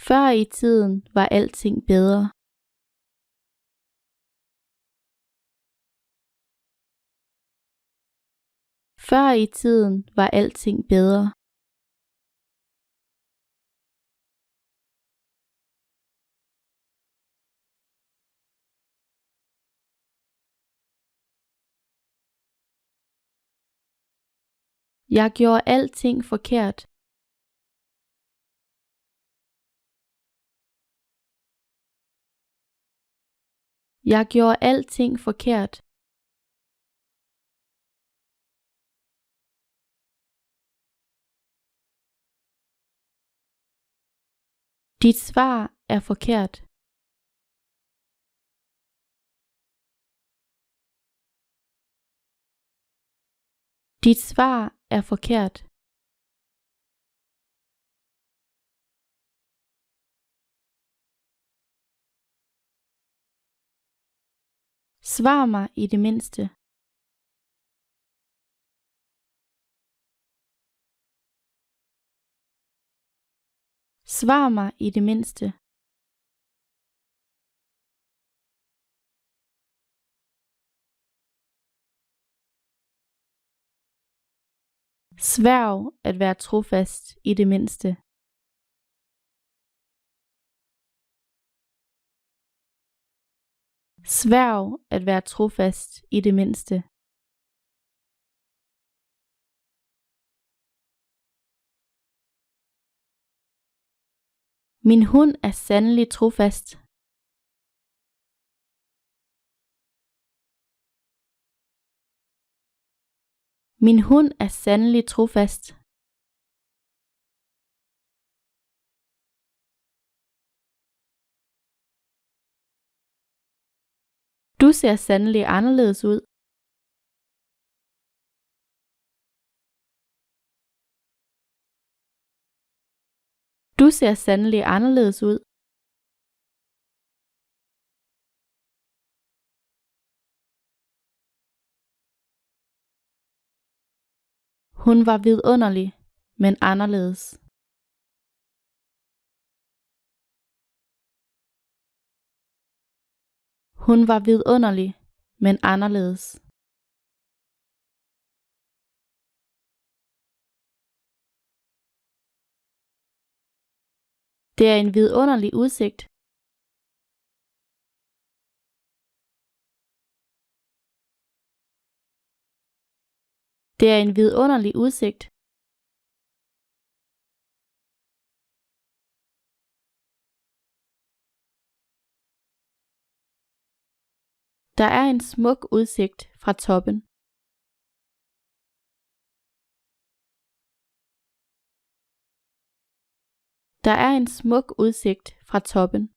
Før i tiden var alting bedre. Før i tiden var alting bedre. Jeg gjorde alting forkert. Jeg gjorde alting forkert. Dit svar er forkert. Dit svar er forkert. Svar mig i det mindste. Svar mig i det mindste. Sværg at være trofast i det mindste. Sværg at være trofast i det mindste. Min hund er sandelig trofast. Min hund er sandelig trofast. Du ser sandelig anderledes ud. Du ser sandelig anderledes ud. Hun var vidunderlig, men anderledes. Hun var vidunderlig, men anderledes. Det er en vidunderlig udsigt. Det er en vidunderlig udsigt. Der er en smuk udsigt fra toppen. Der er en smuk udsigt fra toppen.